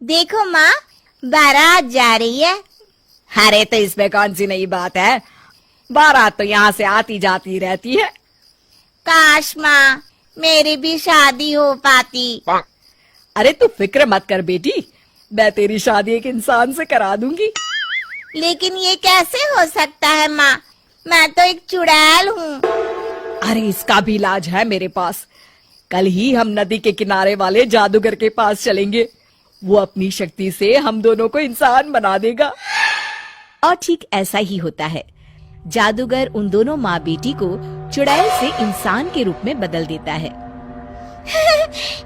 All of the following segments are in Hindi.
देखो माँ, बारात जा रही है। अरे तो इसमें कौन सी नई बात है, बारात तो यहाँ से आती जाती रहती है। काश माँ, मेरी भी शादी हो पाती। अरे तू फिक्र मत कर बेटी, मैं तेरी शादी एक इंसान से करा दूंगी। लेकिन ये कैसे हो सकता है माँ, मैं तो एक चुड़ैल हूँ। अरे इसका भी इलाज है मेरे पास। कल ही हम नदी के किनारे वाले जादूगर के पास चलेंगे, वो अपनी शक्ति से हम दोनों को इंसान बना देगा। और ठीक ऐसा ही होता है। जादूगर उन दोनों माँ बेटी को चुड़ैल से इंसान के रूप में बदल देता है।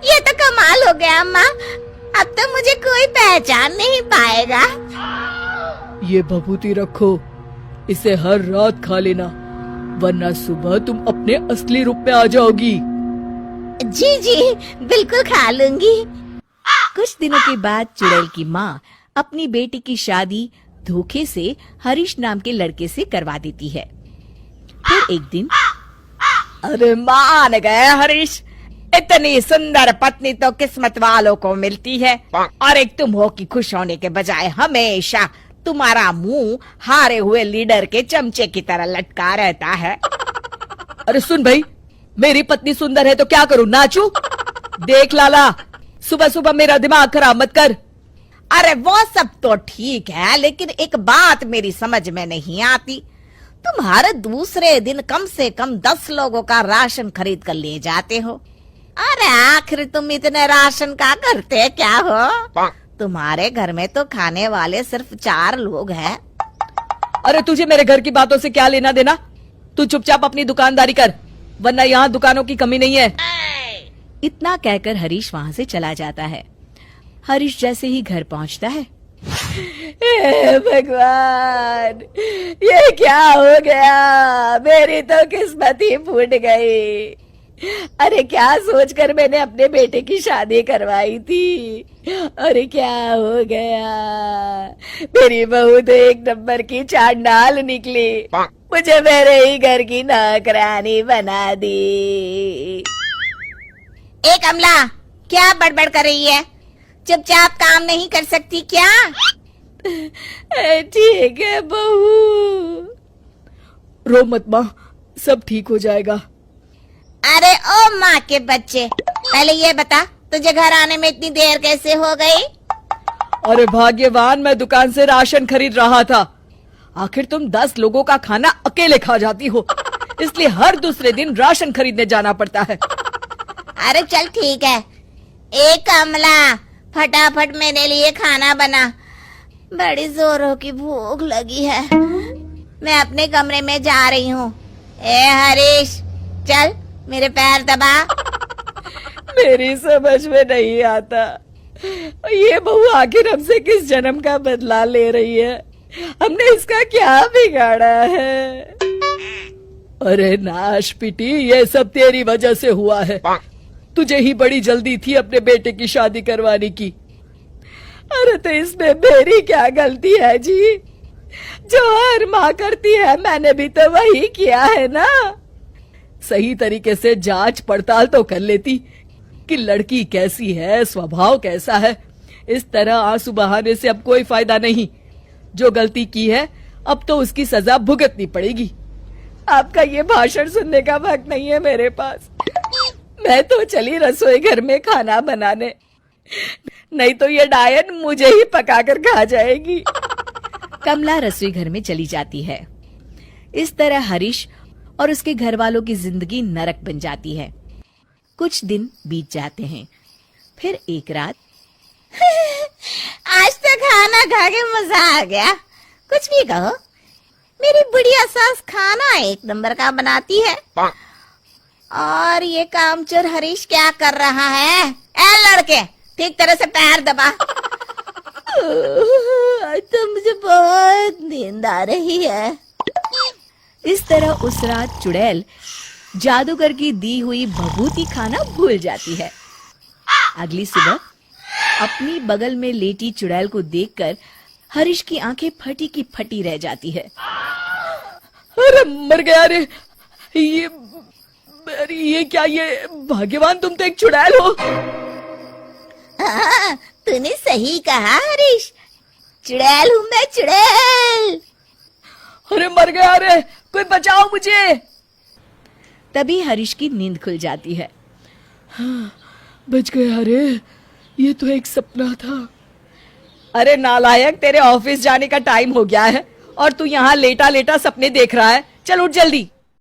ये तो कमाल हो गया माँ, अब तो मुझे कोई पहचान नहीं पाएगा। ये भभूति रखो, इसे हर रात खा लेना, वरना सुबह तुम अपने असली रूप में आ जाओगी। जी जी, बिल्कुल खा लूंगी। कुछ दिनों के बाद चुड़ैल की माँ अपनी बेटी की शादी धोखे से हरीश नाम के लड़के से करवा देती है। फिर एक दिन, अरे मान गए हरीश, इतनी सुंदर पत्नी तो किस्मत वालों को मिलती है, और एक तुम हो कि खुश होने के बजाय हमेशा तुम्हारा मुंह हारे हुए लीडर के चमचे की तरह लटका रहता है। अरे सुन भाई, मेरी पत्नी सुंदर है तो क्या करूं, नाचूं? देख लाला, सुबह सुबह मेरा दिमाग खराब मत कर। अरे वो सब तो ठीक है, लेकिन एक बात मेरी समझ में नहीं आती, तुम हर दूसरे दिन कम से कम 10 लोगों का राशन खरीद कर ले जाते हो। अरे आखिर तुम इतने राशन का करते क्या हो? तुम्हारे घर में तो खाने वाले सिर्फ 4 लोग हैं। अरे तुझे मेरे घर की बातों से क्या लेना देना, तू चुपचाप अपनी दुकानदारी कर, वरना यहाँ दुकानों की कमी नहीं है। इतना कहकर हरीश वहाँ से चला जाता है। हरीश जैसे ही घर पहुँचता है, हे भगवान, ये क्या हो गया, मेरी तो किस्मत ही फूट गई। अरे क्या सोचकर मैंने अपने बेटे की शादी करवाई थी, अरे क्या हो गया, मेरी बहू तो एक नंबर की चांडाल निकली, मुझे मेरे ही घर की नौकरानी बना दी। ए कमला, क्या बड़बड़ कर रही है? चुपचाप काम नहीं कर सकती क्या? ठीक है बहू, रो मत माँ, सब ठीक हो जाएगा। अरे ओ माँ के बच्चे, पहले ये बता, तुझे घर आने में इतनी देर कैसे हो गई? अरे भाग्यवान, मैं दुकान से राशन खरीद रहा था। आखिर तुम 10 लोगों का खाना अकेले खा जाती हो, इसलिए हर दूसरे दिन राशन खरीदने जाना पड़ता है। अरे चल ठीक है। ए कमला, फटाफट मेरे लिए खाना बना, बड़ी जोरों की भूख लगी है। मैं अपने कमरे में जा रही हूँ। ए हरीश, चल मेरे पैर दबा। मेरी समझ में नहीं आता, ये बहू आखिर हमसे किस जन्म का बदला ले रही है, हमने इसका क्या बिगाड़ा है? अरे नाश पिटी, ये सब तेरी वजह से हुआ है, तुझे ही बड़ी जल्दी थी अपने बेटे की शादी करवाने की। अरे तो इसमें मेरी क्या गलती है जी, जो हर माँ करती है मैंने भी तो वही किया है ना। सही तरीके से जांच पड़ताल तो कर लेती कि लड़की कैसी है, स्वभाव कैसा है। इस तरह आंसू बहाने से अब कोई फायदा नहीं, जो गलती की है अब तो उसकी सजा भुगतनी पड़ेगी। आपका ये भाषण सुनने का वक्त नहीं है मेरे पास, मैं तो चली रसोई घर में खाना बनाने, नहीं तो ये डायन मुझे ही पकाकर खा जाएगी। कमला रसोई घर में चली जाती है। इस तरह हरीश और उसके घर वालों की जिंदगी नरक बन जाती है। कुछ दिन बीत जाते हैं। फिर एक रात, आज तो खाना खा के मजा आ गया। कुछ भी कहो, मेरी बुढ़िया सास खाना एक नंबर का बनाती है। और ये कामचोर हरीश क्या कर रहा है? ए लड़के, ठीक तरह से पैर दबा। आज तो मुझे बहुत नींद आ रही है। इस तरह उस रात चुड़ैल जादूगर की दी हुई भभूति खाना भूल जाती है। अगली सुबह अपनी बगल में लेटी चुड़ैल को देखकर हरीश की आंखें फटी की फटी रह जाती है। अरे मर गया रे, ये क्या, ये भाग्यवान तुम तो एक चुड़ैल हो। तूने सही कहा हरीश, चुड़ैल हूँ मैं, चुड़ैल। अरे मर गया, अरे कोई बचाओ मुझे। तभी हरीश की नींद खुल जाती है। बच गया, अरे ये तो एक सपना था। अरे नालायक, तेरे ऑफिस जाने का टाइम हो गया है और तू यहाँ लेटा लेटा सपने देख रहा है। चल उठ जल्दी।